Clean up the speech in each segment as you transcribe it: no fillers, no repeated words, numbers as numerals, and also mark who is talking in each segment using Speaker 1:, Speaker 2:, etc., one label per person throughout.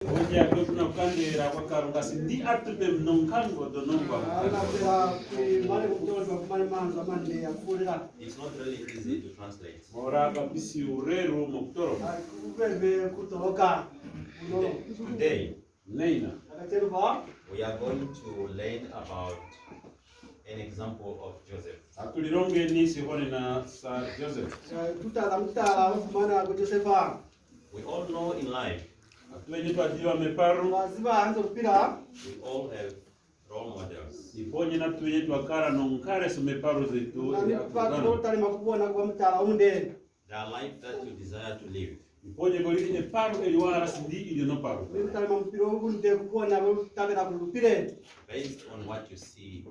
Speaker 1: Oja dokuna kandera kwa karunga sindi atube mnonkango do nongwa.
Speaker 2: It's not really easy to translate.
Speaker 1: Moraga bisi ureru moktoro.
Speaker 2: Today,
Speaker 1: Neina.
Speaker 2: we are going to learn about an example of Joseph.
Speaker 1: Atulironge ni sihone na Sir Joseph.
Speaker 2: We all know in life,
Speaker 1: Atuenye tuadiwa meparu.
Speaker 2: we all have role models.
Speaker 1: Iponye na tuenye tuakara nonkare su meparu zetu.
Speaker 2: There are life that you desire to live.
Speaker 1: Iponye goli eparu eliwara sindi ili no paru.
Speaker 2: Based on what you see,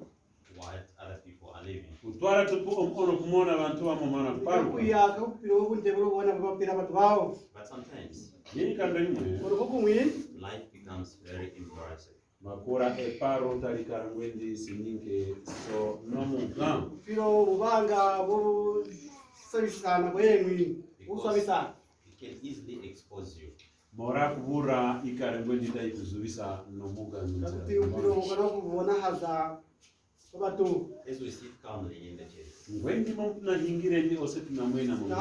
Speaker 2: what other people are living.
Speaker 1: Utwara tupu ono kumona bantu wa momana paru.
Speaker 2: But sometimes,
Speaker 1: Yini kando imwe.
Speaker 2: life becomes very embarrassing.
Speaker 1: Makura eparu talikara ngwendi sininke so nomu gam.
Speaker 2: Because it can easily expose you.
Speaker 1: Mora kubura ikare ngwendi tai kuzuvisa nomuga nzira.
Speaker 2: As we sit calmly in the church,
Speaker 1: Ngwendi na hingire ni oseti na mwena mungu.
Speaker 2: we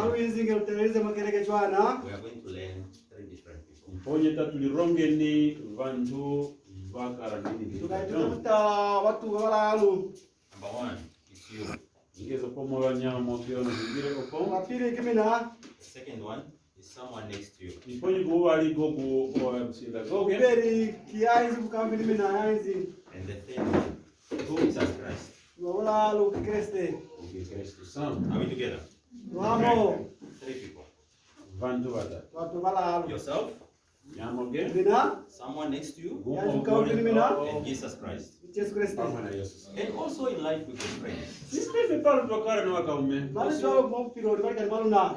Speaker 2: are going to learn three different people.
Speaker 1: Mponye tatulironge ni vantu vakara nini.
Speaker 2: Number one, it's you.
Speaker 1: Ingezo pomo la nyama kiono hingire opo.
Speaker 2: The second one is someone next to you.
Speaker 1: Mponye kuwali goku msinda goge.
Speaker 2: And the third one, Jesus Christ.
Speaker 1: Okay, Kristo sam.
Speaker 2: Are we together? Three people.
Speaker 1: Vantu vata.
Speaker 2: Yourself,
Speaker 1: Nyama ge.
Speaker 2: someone next to you,
Speaker 1: And
Speaker 2: and Jesus Christ.
Speaker 1: Pamana Yesus.
Speaker 2: And also in life with your friends.
Speaker 1: Sisi paru tukara na wakaume.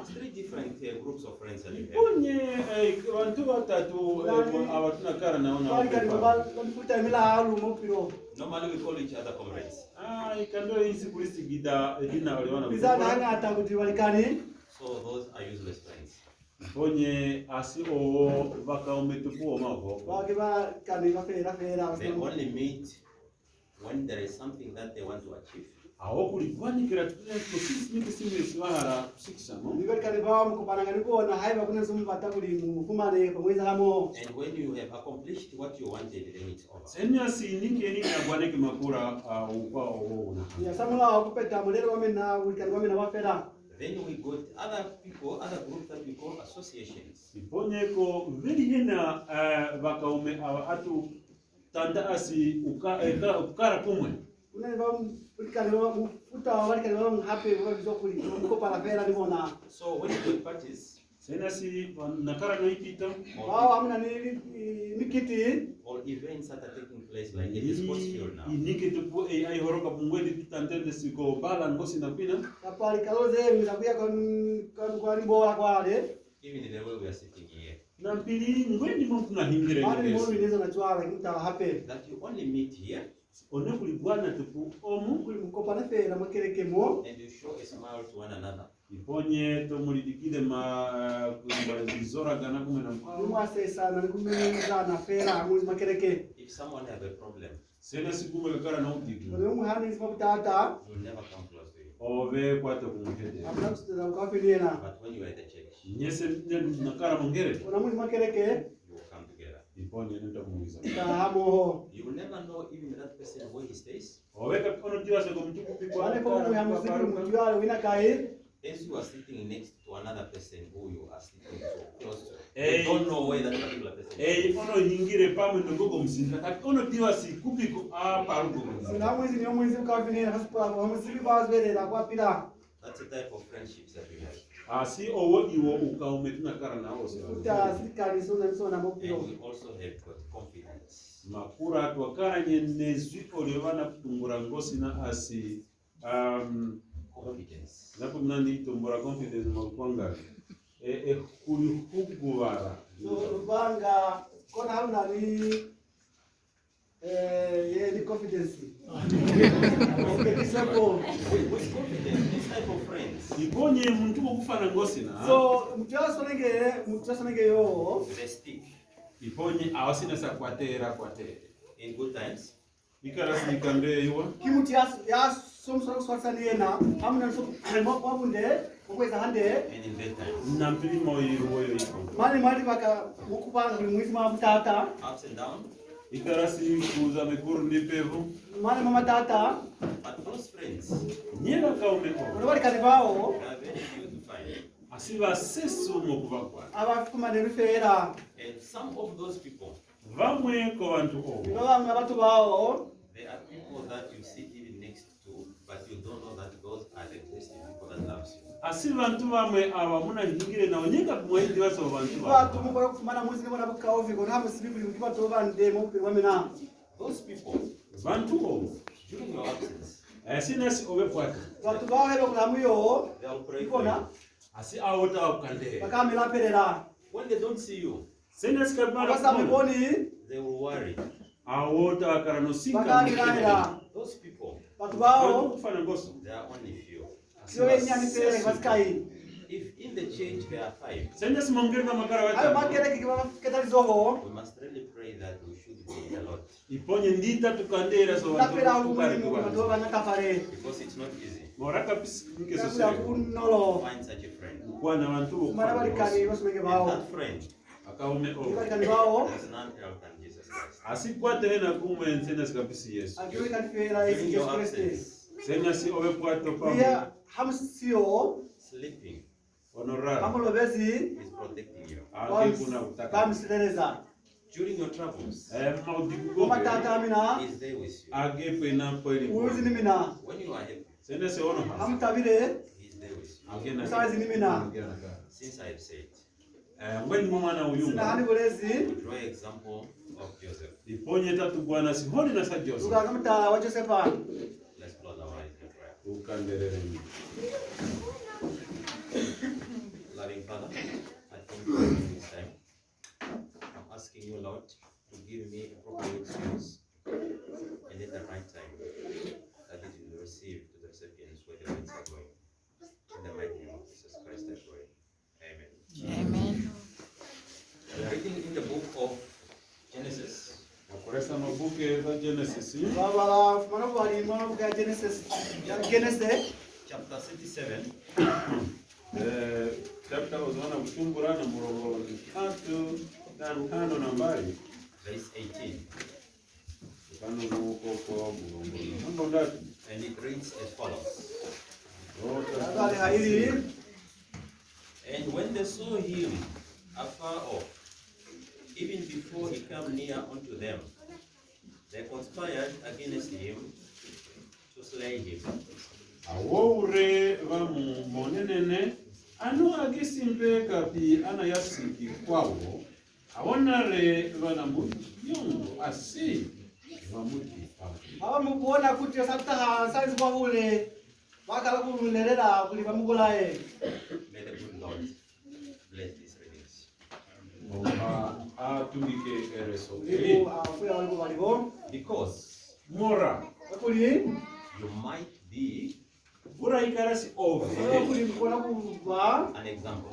Speaker 2: Three different groups of friends that you have.
Speaker 1: Mponye vantu vatatu awatuna kara na ona wakepa.
Speaker 2: Normally we call each other comrades.
Speaker 1: Ikando isi kulisi gida edina waliwana.
Speaker 2: So those are useless friends.
Speaker 1: Mponye asi owo vakaume tupu omavo.
Speaker 2: They only meet when there is something that they want to achieve.
Speaker 1: Awo kulibwani kira tukile kusisi niki simu yesiwahara kusikisa no.
Speaker 2: And when you have accomplished what you wanted, then it's over.
Speaker 1: Senya si niki eni na bwane kimakura ukwa owo una.
Speaker 2: Then we got other people, other groups that we call associations.
Speaker 1: Mponye ko vili hena vakaume atu tanda asi ukara kumwe.
Speaker 2: So when you go to parties,
Speaker 1: Sena si nakara no ipita.
Speaker 2: or events that are taking place like in the sports field now,
Speaker 1: Inike tupu ai horoka pungwedi tutantende siko bala ngosi na pina.
Speaker 2: even in the way we are sitting here,
Speaker 1: Na mpili ngwendi mtu na hingire ngesi.
Speaker 2: that you only meet here
Speaker 1: One kulibwana tupu omu.
Speaker 2: and you show a smile to one another.
Speaker 1: Iponye to mulidikide zizora gana kume na
Speaker 2: If someone have a problem,
Speaker 1: sena sikume kakara na utiku.
Speaker 2: will never come close to you.
Speaker 1: Ove kwate kumutete.
Speaker 2: But when you are at the church,
Speaker 1: Nyese nakara mongere.
Speaker 2: you will come together.
Speaker 1: Iponye nita muiza.
Speaker 2: You will never know even that person where he stays.
Speaker 1: Ove kakono tiwa seko mtuku pikwa.
Speaker 2: As you are sitting next to another person who you are sitting so close to, you don't know where that particular person is.
Speaker 1: Ono hingire pamwe ndogogo msinda. Kakono tiwa si kupiko parugo.
Speaker 2: That's the type of friendships that we have.
Speaker 1: Asi owo iwo ukaume tunakara na ose.
Speaker 2: And we also have got confidence.
Speaker 1: Makura twakara nyenezwi olevana kutungura ngosi na asi
Speaker 2: Confidence.
Speaker 1: napo mnandi tumbura confidence makwanga kuli hukubara.
Speaker 2: With confidence, this type of friends.
Speaker 1: Iponye muntu okufana ngosi na.
Speaker 2: With a stick.
Speaker 1: Iponye awasina sa kwatera.
Speaker 2: In good times,
Speaker 1: Ikaras nikande yuwa.
Speaker 3: Kimuti ya somsoro swatsani yena amna so mabunde ukweza hande
Speaker 2: and in bad times,
Speaker 1: Nampili moyiru woyo iko.
Speaker 3: mali baka mukupanga kuli mwezi mabutata
Speaker 2: ups and downs.
Speaker 1: Ikarasi kuza mekuru nipevu.
Speaker 3: mali mama tata
Speaker 2: But those friends,
Speaker 1: Nyela kaumeko.
Speaker 3: wali kanibao
Speaker 2: they are very few to find.
Speaker 1: Asiba sesu mokuvakwa.
Speaker 3: abafuma nerifera
Speaker 2: And some of those people,
Speaker 1: Vamwe ko bantu obo.
Speaker 3: bamwe abatu bawo
Speaker 2: they are people that you sit even next to, but you don't know that those are the best people that loves you.
Speaker 1: Asi bantu bamwe aba muna hingire na onyeka kumwezi baso bantu
Speaker 3: batu
Speaker 1: ba.
Speaker 3: mukora kufumana mwezi nibona bukawo viko nhamwe sibibuli mukiba toba ndemo wamena
Speaker 2: Those people,
Speaker 1: Bantu obo.
Speaker 2: during your absence,
Speaker 1: Sinasi obepwaka.
Speaker 3: batu bawo hebe kulamuyo
Speaker 2: they will pray for
Speaker 3: ikona
Speaker 2: you.
Speaker 1: Asi awota akande.
Speaker 3: bakamela perera
Speaker 2: When they don't see you,
Speaker 1: Sinasi kabala
Speaker 3: basa
Speaker 1: kumona.
Speaker 3: muboni
Speaker 2: they will worry.
Speaker 1: Awota akarano singa.
Speaker 3: bakamela
Speaker 2: Those people,
Speaker 3: batu
Speaker 1: Bantu
Speaker 3: bawo
Speaker 1: kufana ngoso.
Speaker 2: they are only few.
Speaker 3: sio yenyani pere basikai
Speaker 2: If in the church there are 5,
Speaker 1: Sinasi mongera makara
Speaker 3: ayo
Speaker 1: wata.
Speaker 3: makere kikiba ketalizoho
Speaker 2: we must really pray that we should be a lot.
Speaker 1: Iponye ndita tukandera so bantu.
Speaker 3: tapera
Speaker 1: tukari
Speaker 3: ulumulimu
Speaker 1: kubantu.
Speaker 3: batu banyakafare
Speaker 2: Because it's not easy
Speaker 1: Moraka piske
Speaker 3: kakula
Speaker 1: sosere.
Speaker 2: to
Speaker 3: kunolo
Speaker 2: find such a friend.
Speaker 1: Kwana bantu
Speaker 3: mara balikani basumenge
Speaker 2: And
Speaker 3: bawo
Speaker 2: that friend,
Speaker 1: akaume obo.
Speaker 3: balikani bawo
Speaker 2: there's none else than Jesus Christ.
Speaker 1: Asikwate hena kumwe sinasi kabisi Yesu.
Speaker 3: agiwe kanifera
Speaker 2: During
Speaker 3: Yesu
Speaker 2: your
Speaker 3: Kristo
Speaker 2: absence,
Speaker 1: Sinasi obepwato pamwe.
Speaker 3: pia hamsio
Speaker 2: sleeping
Speaker 1: Honorara.
Speaker 3: hamulobezi
Speaker 2: is protecting you.
Speaker 1: Ake kuna kutaka.
Speaker 3: bamsilereza
Speaker 2: During your troubles,
Speaker 1: Maudigugo.
Speaker 3: matata amina
Speaker 2: He is there with you.
Speaker 1: Age pena pweli.
Speaker 3: uzi nimina
Speaker 2: When you are happy,
Speaker 1: Sinasi ono hasa.
Speaker 3: hamtabire
Speaker 2: He is there with you.
Speaker 1: Age na.
Speaker 3: Usazi nimina.
Speaker 2: Since I have said,
Speaker 1: Ngweni mwana
Speaker 3: sina hani
Speaker 1: uyunga.
Speaker 3: bulezi
Speaker 2: we draw an example of Joseph.
Speaker 1: Iponye tatu bwana sihoni na sa Joseph.
Speaker 3: ukaga mtala wa Josefa
Speaker 2: Let's close our eyes in prayer.
Speaker 1: Ukanderere.
Speaker 2: Loving Father, I thank you for this time. I'm asking you, Lord, to give me a proper experience and at the right time, that it will receive to the recipients where the words are going. In the mighty name of Jesus Christ, I pray. Amen.
Speaker 4: Amen.
Speaker 2: We are reading in the book of Genesis,
Speaker 1: Nakuresa mabuke za Genesis.
Speaker 3: baba fumana bali mwana buka Genesis ya Genesis
Speaker 2: chapter 37,
Speaker 1: Chapter uzona kutumbura na murongo tatu na ntano nambari.
Speaker 2: verse 18.
Speaker 1: Kano nuko kwa murongo. Mambo ndatu.
Speaker 2: And it reads as follows.
Speaker 3: habari haili
Speaker 2: And when they saw him afar off, even before he came near unto them, they conspired against him to slay him.
Speaker 1: Awoure vamu monenene ano agisimbe kapi ana yasiki kwawo awonare vana muyongo asi vamuti
Speaker 3: abamukuona kuti sataha saizi kwa ule wakala kululerera kuli bamugulaye
Speaker 2: May the good Lord bless these readings.
Speaker 1: oba atungike ereso
Speaker 3: ibu afuya walibo balibo
Speaker 2: Because
Speaker 1: mora
Speaker 3: kuli
Speaker 2: you might be
Speaker 1: bura ikarasi ove
Speaker 3: kuli mkona kuva
Speaker 2: an example.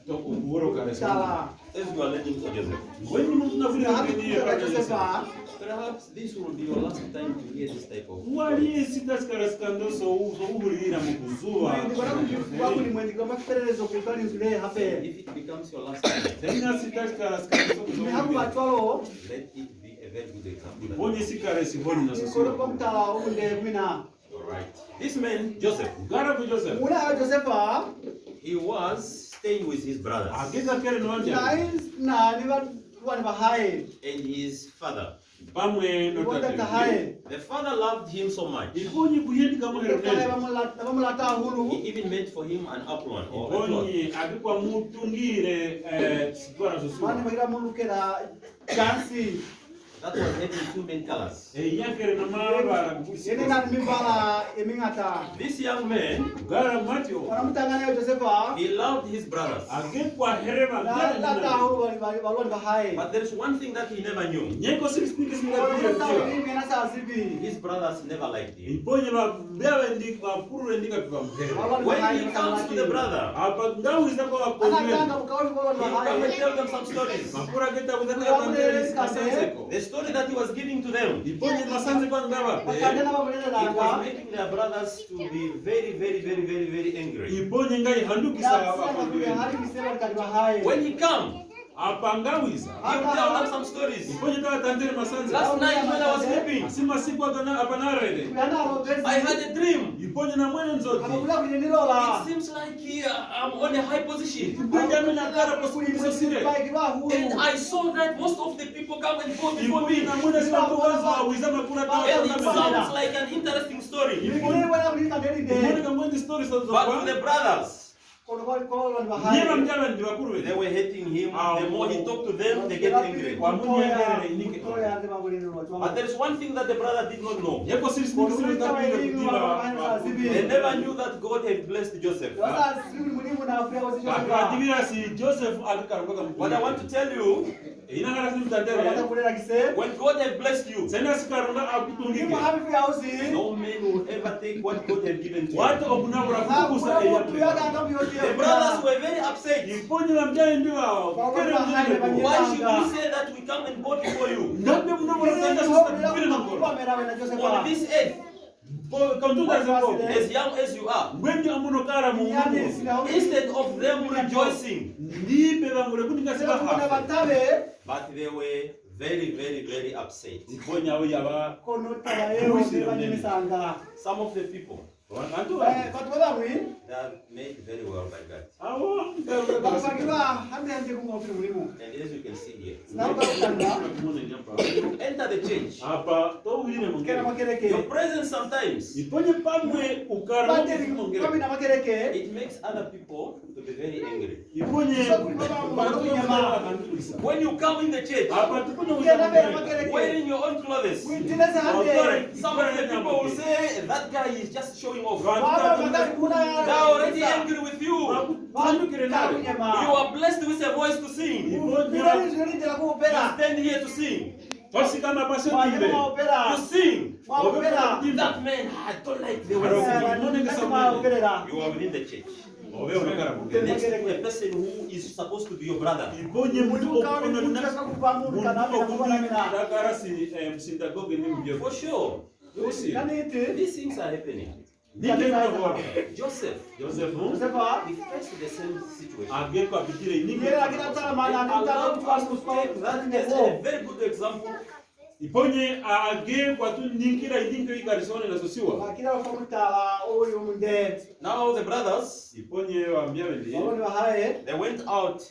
Speaker 1: to uburo karasi
Speaker 3: tala
Speaker 2: As we are learning for Joseph,
Speaker 1: when muna vile
Speaker 3: hadi
Speaker 1: vile
Speaker 3: kutoka Josefa
Speaker 2: perhaps this will be your last time to hear this type of
Speaker 1: wali sitas karaskando so ubulira mukuzuwa
Speaker 3: ndikona kuva kuli mwendi kama kiperelezo kulitwali nzule hape
Speaker 2: If it becomes your last time,
Speaker 1: tena sitas karaskando
Speaker 3: ni hapo batwalo
Speaker 2: let it be a very good example.
Speaker 1: bonye sikaresi honi na
Speaker 3: kolo
Speaker 1: sosoro
Speaker 3: kwa mtala unde mina
Speaker 2: Alright. This man, Joseph,
Speaker 1: gara ku Joseph
Speaker 3: ula Josefa
Speaker 2: he was staying with his brothers
Speaker 1: ageza kere no anja
Speaker 3: na ni wani bahaye
Speaker 2: and his father.
Speaker 1: bamwe no
Speaker 3: wanda
Speaker 1: tate
Speaker 3: tahaye
Speaker 2: The father loved him so much.
Speaker 1: ibonye kuyendi kama
Speaker 3: tahaye
Speaker 1: hero
Speaker 3: bamulata hulu
Speaker 2: He even made for him an apron or a cloth.
Speaker 1: ibonye akikwa mutungire sitwara
Speaker 3: bani
Speaker 1: sosoro
Speaker 3: bahira mulukera chansi
Speaker 2: that was having two main colors.
Speaker 1: Enyakere na mabara mbusi.
Speaker 3: Ini na mibala emingata.
Speaker 2: This young man,
Speaker 1: Gara matyo.
Speaker 3: Wana mutangana yo Josefa.
Speaker 2: he loved his brothers.
Speaker 1: Agekwa herema
Speaker 3: Na
Speaker 1: gara
Speaker 3: tata
Speaker 1: nina.
Speaker 3: huru walon bahai.
Speaker 2: But there is one thing that he never knew.
Speaker 1: Nyeko siri speakers
Speaker 3: Walon
Speaker 1: ngati
Speaker 3: tata
Speaker 1: ndio.
Speaker 3: ini na sa zibi.
Speaker 2: His brothers never liked him.
Speaker 1: Iponye ba mbewe ndika puru ndika kwa mhere.
Speaker 3: Walon
Speaker 2: When
Speaker 3: bahai.
Speaker 2: he comes to the brother,
Speaker 1: Apa ngau izako
Speaker 3: Ana
Speaker 1: akonwe.
Speaker 3: tanga mkawi walon
Speaker 2: he come and
Speaker 3: bahai.
Speaker 2: tell them some stories.
Speaker 1: Mapura geta kuzaka banderi masanzeko.
Speaker 2: The story that he was giving to them,
Speaker 1: Iponye masanze kwa ngaba.
Speaker 3: Wakandena babulele
Speaker 2: it was
Speaker 3: langa.
Speaker 2: making their brothers to be very angry.
Speaker 1: Iponye ngai handuki sawa akonwe.
Speaker 3: Hari misema kali bahai.
Speaker 2: When he come,
Speaker 1: Apa ngawisa.
Speaker 2: he will tell them some stories.
Speaker 1: Iponye tawa tandere masanze.
Speaker 2: Last night when I was sleeping,
Speaker 1: Asima siku akana apanarele.
Speaker 3: Kuyana robesi.
Speaker 2: I had a dream.
Speaker 1: Iponye na mwenye nzoti.
Speaker 3: Akakula kujenilola.
Speaker 2: It seems like I'm on a high position.
Speaker 1: Benjamin akara position sire.
Speaker 2: And I saw that most of the people come and go before
Speaker 1: Iponye
Speaker 2: me.
Speaker 1: na mwenye sima kuwaza wiza makura tawa
Speaker 2: And it
Speaker 1: kama.
Speaker 2: sounds like an interesting story.
Speaker 1: Iponye kama mwenye stories za
Speaker 2: But to the brothers,
Speaker 1: Nyema mjala ndi bakuru
Speaker 2: they
Speaker 1: wewe.
Speaker 2: were hating him. The more he talked to them, they get angry. But there is one thing that the brother did not know.
Speaker 1: Yeko siri speakers ngati ndio.
Speaker 2: They never knew that God had blessed Joseph.
Speaker 1: Akadibira si Joseph akikaruka mtu.
Speaker 2: But I want to tell you,
Speaker 1: Inangara si mtandere.
Speaker 2: when God had blessed you,
Speaker 1: Sena sikarunga akutungike.
Speaker 2: no man will ever take what God had given to you.
Speaker 1: Watu okunabura kukusa eya.
Speaker 2: The brothers were very upset.
Speaker 1: Iponye la mjala ndio wao. Kere mjala.
Speaker 2: Why should you say that we come and go before you?
Speaker 1: Ndabe mnabura kanda sasa kupira na ngoro.
Speaker 2: On this earth,
Speaker 1: Kantuka zako.
Speaker 2: as young as you are,
Speaker 1: Wengi amuno kara mu.
Speaker 2: instead of them rejoicing,
Speaker 1: Ndibe bangure kunika sema ha.
Speaker 2: but they were very upset.
Speaker 1: Iponye awo yaba.
Speaker 2: Some of the people,
Speaker 1: Wanatu.
Speaker 2: they are made very well by God.
Speaker 1: Awo.
Speaker 2: And as you can see here,
Speaker 1: Kumone nyapa.
Speaker 2: you enter the church.
Speaker 1: Apa to wile mongere.
Speaker 2: Your presence sometimes,
Speaker 1: Iponye pamwe ukara mongere.
Speaker 2: it makes other people to be very angry.
Speaker 1: Iponye
Speaker 2: When you come in the church,
Speaker 1: apa tuponye mongere.
Speaker 2: wearing your own clothes, some of the people will say that guy is just showing off. They are already angry with you. You are blessed with a voice to sing. You stand here to sing. You sing. That man, I don't like the way you sing. You are within the church. Next to a person who is supposed to be your brother. For sure. These things are happening. Joseph, he faced the same situation. Allow us to take that as a very good example.
Speaker 1: Iponye age kwa tu ninkira idinko ikarisone na sosiwa.
Speaker 2: Now the brothers,
Speaker 1: Iponye waambia wendi.
Speaker 2: they went out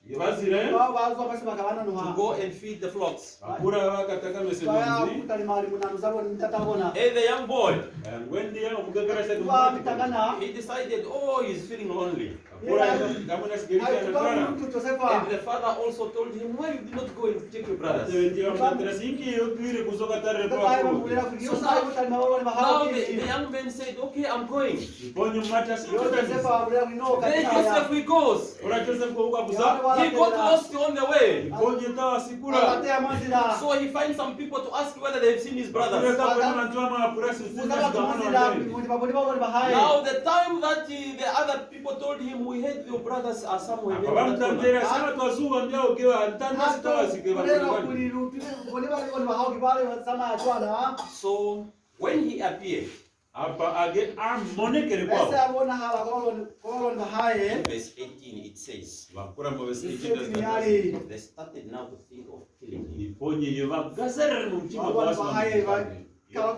Speaker 1: Yabazire.
Speaker 2: to go and feed the flocks.
Speaker 1: Akura wakataka mesemonzi.
Speaker 2: Hey, the young boy,
Speaker 1: Wendi ya mugagara sa kumati.
Speaker 2: he decided, oh, he's feeling lonely.
Speaker 1: Akura kama nasigirika na kana.
Speaker 2: And the father also told him, why you did not go and check your brothers?
Speaker 1: Wendi ya mugagara sinki yotuire kuzoka tare kwa.
Speaker 2: Now the young man said, okay, I'm going.
Speaker 1: Iponye mata sikuta.
Speaker 2: Then Joseph he goes.
Speaker 1: Ora Joseph ko ukabuza.
Speaker 2: He got lost on the way.
Speaker 1: Iponye tawa sikura.
Speaker 2: So he finds some people to ask whether they've seen his brothers.
Speaker 1: Akura kwa mtu ma purasi sisi
Speaker 2: Now the time that the other people told him, we heard your brothers are somewhere. They were not
Speaker 1: Abamtandera
Speaker 2: gonna-"
Speaker 1: sana twazuwa ndio ukiwa ntanda sitawa sikeba.
Speaker 2: So when he appeared,
Speaker 1: Apa age amonekere kwa.
Speaker 2: in verse 18 it says,
Speaker 1: Bakura mo besi ikita.
Speaker 2: they started now to think of killing him.
Speaker 1: Iponye yeva gazere mu mtima kwa sababu.
Speaker 2: Your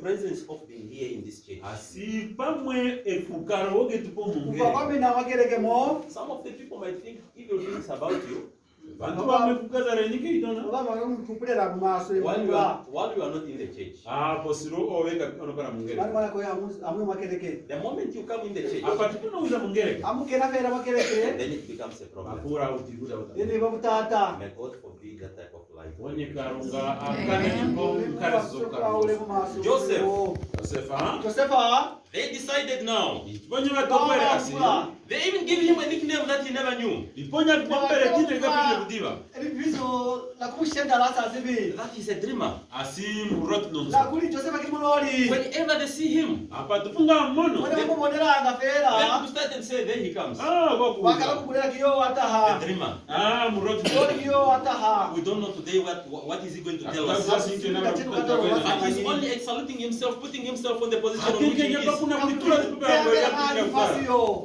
Speaker 2: presence of being here in this church.
Speaker 1: Asi pamwe efukaro oge tupo mungere.
Speaker 2: Some of the people might think evil things about you
Speaker 1: Bantu bamekukaza renike idona.
Speaker 2: while you are not in the church.
Speaker 1: Posiro oweka onokana mungere.
Speaker 2: The moment you come in the church,
Speaker 1: Apa tukunauza mungere.
Speaker 2: then it becomes a problem.
Speaker 1: Bakura utiguda uta.
Speaker 2: May God forbid that type of life.
Speaker 1: Iponye karunga akane mkazo kazo. Josefa.
Speaker 2: They decided now.
Speaker 1: Iponye batopere asi.
Speaker 2: They even give him a nickname that he never knew.
Speaker 1: Iponye topere kine kapile kudiva.
Speaker 2: That is a dreamer.
Speaker 1: Asi murot nonso.
Speaker 2: Whenever they see him,
Speaker 1: Apa tupunga mono.
Speaker 2: they will start and say, there he comes.
Speaker 1: Waku.
Speaker 2: The dreamer.
Speaker 1: Murot nonso.
Speaker 2: We don't know today what is he going to tell us. But he's only saluting himself, putting himself on the position of which he is.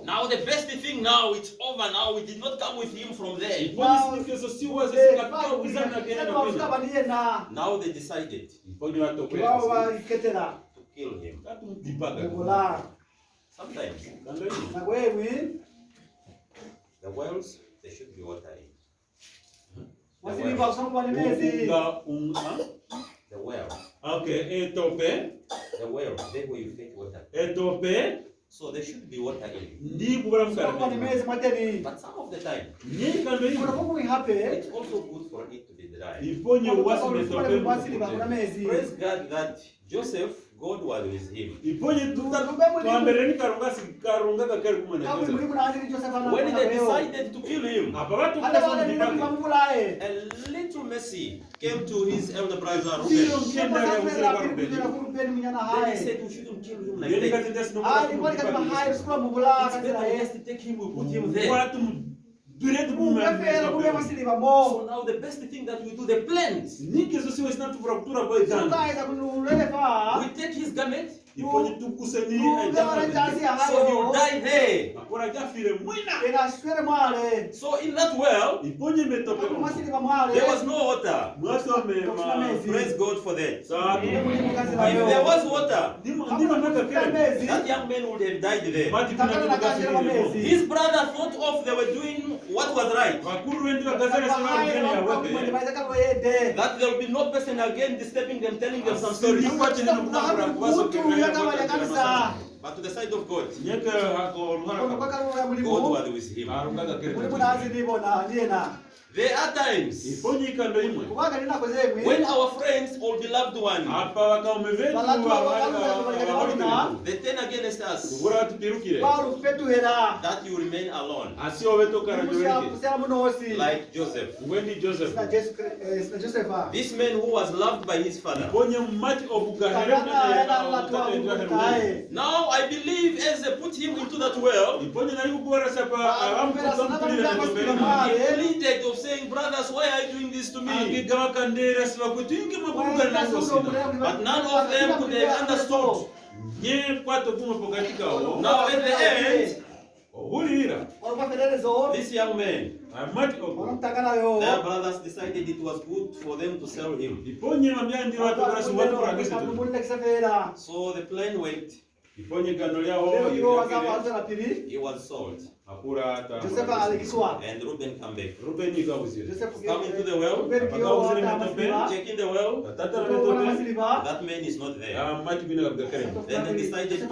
Speaker 2: Now the best thing now, it's over now. We did not come with him from there. Now they decided to kill him. Sometimes the wells, there should be water in. The well.
Speaker 1: Okay, etope.
Speaker 2: The well, there where you fetch water.
Speaker 1: Etope.
Speaker 2: So there should be water in. But some of the time, it's also good for it to be dry. Praise God that Joseph, God was with him. When they decided to kill him, a little mercy came to his elder brother Reuben. Then he said, we shouldn't kill him like that. It's better just to take him, we put him there. So now the best thing that we do, the plans. We take his garment, so he will die there. So in that well, there was no water. Praise God for that. If there was water, that young man would have died there. His brother thought of they were doing what was right. That there will be no person again disturbing them, telling them some stories. But to the side of God, God was with him. There are times when our friends or beloved one, they turn against us, that you remain alone. Like Joseph. This man who was loved by his father. Now I believe as they put him into that well, he pleaded of saying, brothers, why are you doing this to me? But none of them could have understood. Now at the end, this young man, their brothers decided it was good for them to sell him. So the plan went. He was sold. And Reuben came back. Come into the well, check in the well. That man is not there. Then they decided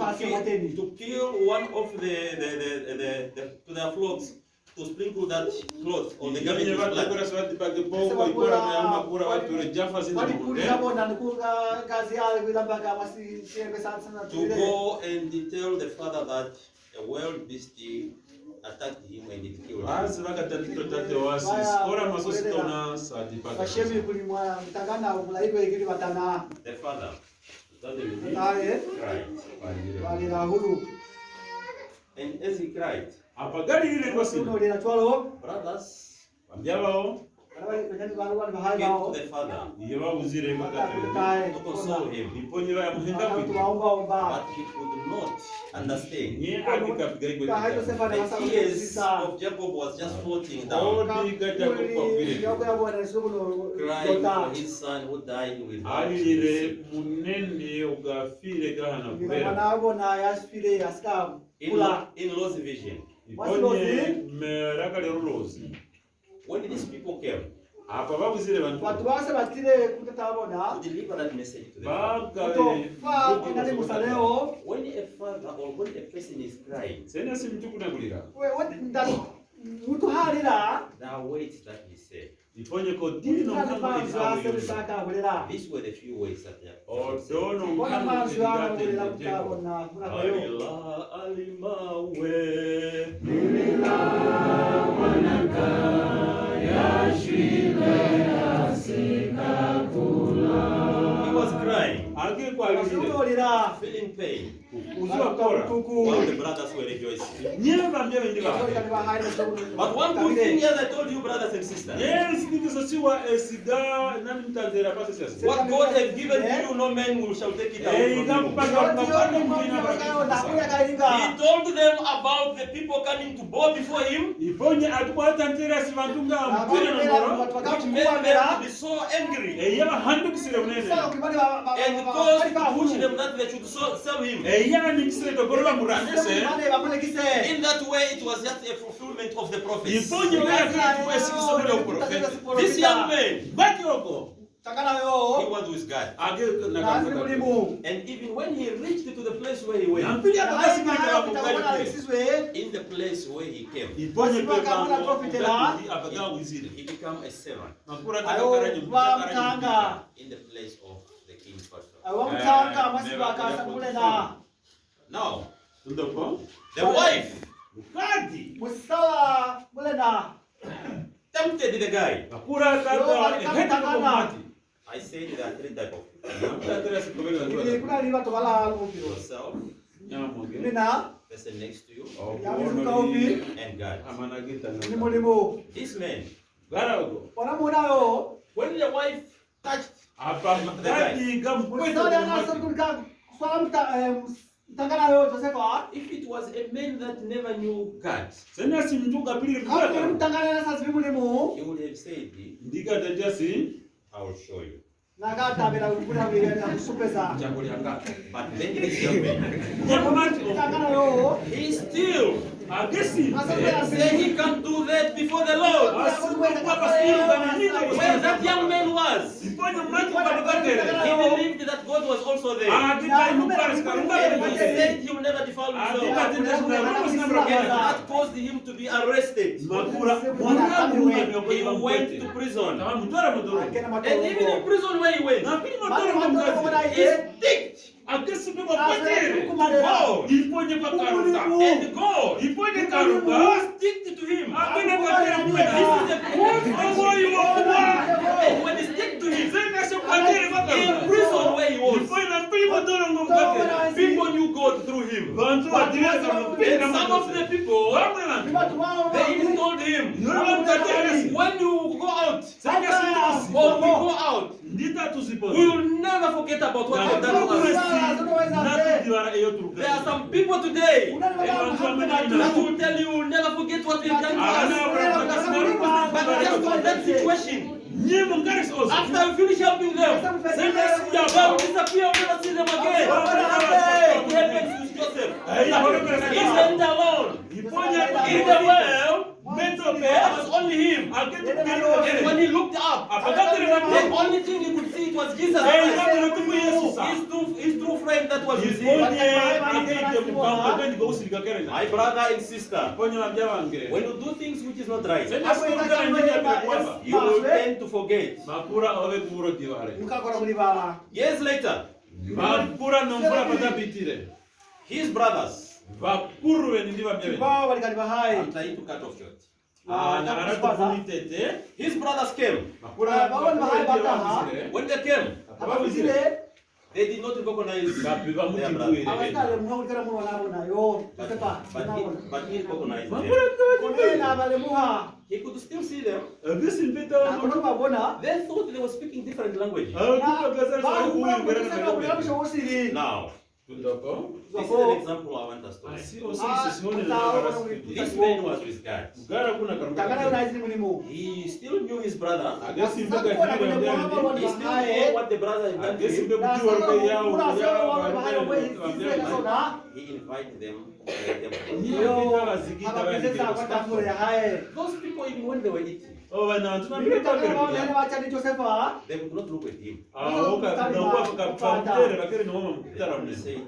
Speaker 2: to kill one of to their flocks, to sprinkle that cloth on the garment with blood. To go and tell the father that a wild beast attacked him and it killed him. The father cried. And as he cried, brothers came to the father to console him, but he could not understand. The tears of Jacob was just floating down, crying for his son who died without his. In Lot's vision, when these people came to deliver that message to the father, when a father or when a person is crying, there are words that he said.
Speaker 1: Iponye kotini no mkango itawe.
Speaker 2: These were the few ways that they are.
Speaker 1: Odono mkango itawe. Alimawe. Nilila wanaka ya shile asikakula.
Speaker 2: He was crying, feeling pain, while the brothers were rejoicing. But one good thing, as I told you, brothers and sisters, what God has given to you, no man shall take it away from you. He told them about the people coming to bow before him, which made them to be so angry, and caused to push them that they should serve him. In that way, it was just a fulfillment of the prophets. This young man, he was with God. And even when he reached to the place where he went, in the place where he came, he became a servant in the place of the king's pastor. Now, the wife tempted the guy. I said there are three types of people. Yourself, person next to you, and God. This man, when the wife touched the guy, if it was a man that never knew God, he would have said, I will show you. But then this young man, he still say he can't do that before the Lord. Where that young man was, he believed that God was also there. And he said he will never defile himself. And that caused him to be arrested. He went to prison. And even in prison where he went, he sticked. And God stick to him. And when he stick to him, in prison where he was, people knew God through him. And some of the people, they even told him, when you go out, or we go out, we will never forget about what you have done to us. There are some people today that will tell you will never forget what you have done to us. But just for that situation, after you finish helping them, they will disappear, we'll never see them again. It happens with Joseph. He went alone. In the well, there was only him. And when he looked up, the only thing he could see it was Jesus. His true friend that was with him. My brother and sister, when you do things which is not right, you will tend to forget. Years later, his brothers, I'm trying to cut off short. His brothers came. When they came, they did not recognize their brother. But he recognized them. He could still see them. They thought they were speaking different languages. Now, this is an example I want us to make. This man was with God. He still knew his brother. He still knew what the brother had done to him. He invited them to the temple. Those people, even when they were eating, they would not look at him. He said,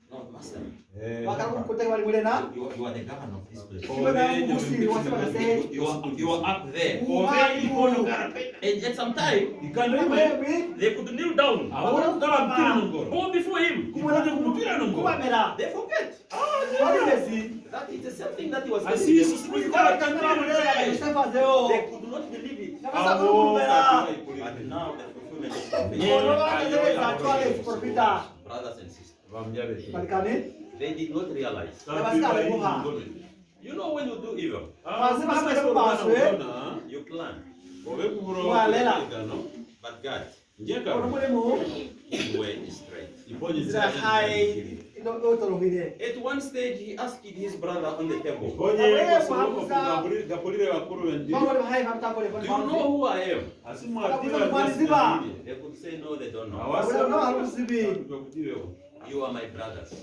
Speaker 2: No, master.
Speaker 3: Bakala kumkuta wali mulena.
Speaker 2: You are the governor of this place. You are up there. And at some time, they could kneel down. Go before him. They forget. That is the same thing that he was telling them. They could not believe it. But now the fulfillment is brothers and sisters. They did not realize. You know when you do evil, you plan. But God, His way is straight. At one stage, he asked his brother on the table, do you know who I am? They could say no, they don't know. You are my brothers.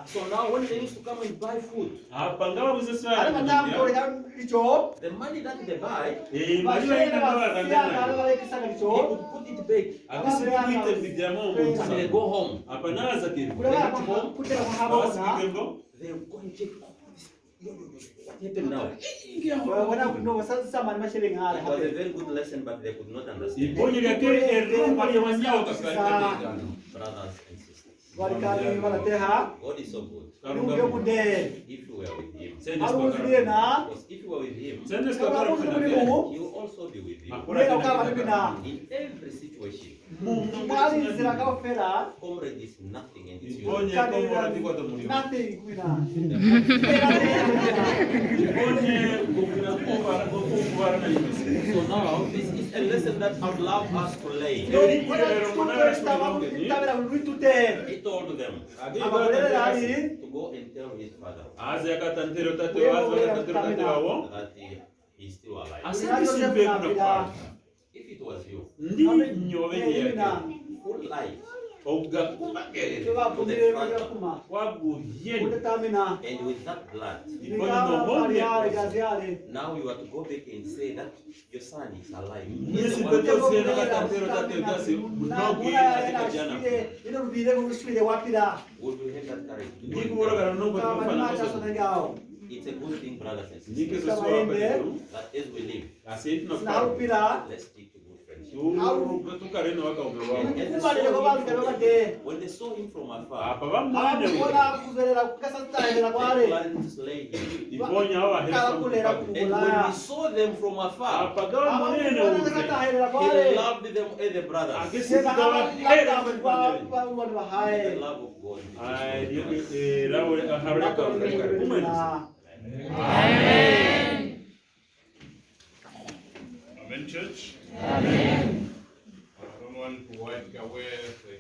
Speaker 2: So now when they used to come and buy food, the money that they buy, he could put it back and they go home. They get home, they go and check what happened now. It was a very good lesson, but they could not understand. Brothers and sisters, God is so good. If you were with Him, because if you were with Him, He will also be with you. In every situation, comrade is nothing and it's you. So now, this is a lesson that I would love us to learn. He told them to go and tell his father that he is still alive. If it was you, full life, to the father, and with that blood, now you are to go back and say that your son is alive. Would you have that courage? It's a good thing, brothers and sisters, that as we live, let's stick to good friendship. When they saw him from afar, they planned to slay him. And when he saw them from afar, he loved them as a brother. The love of God.
Speaker 4: Amen.
Speaker 5: Amen, church.
Speaker 4: Amen.
Speaker 5: I don't want to wipe away the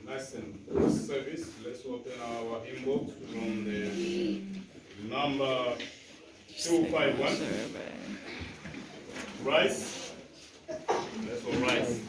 Speaker 5: nice and good service. Let's open our hymn book from the number 251. Rise. Let's all rise.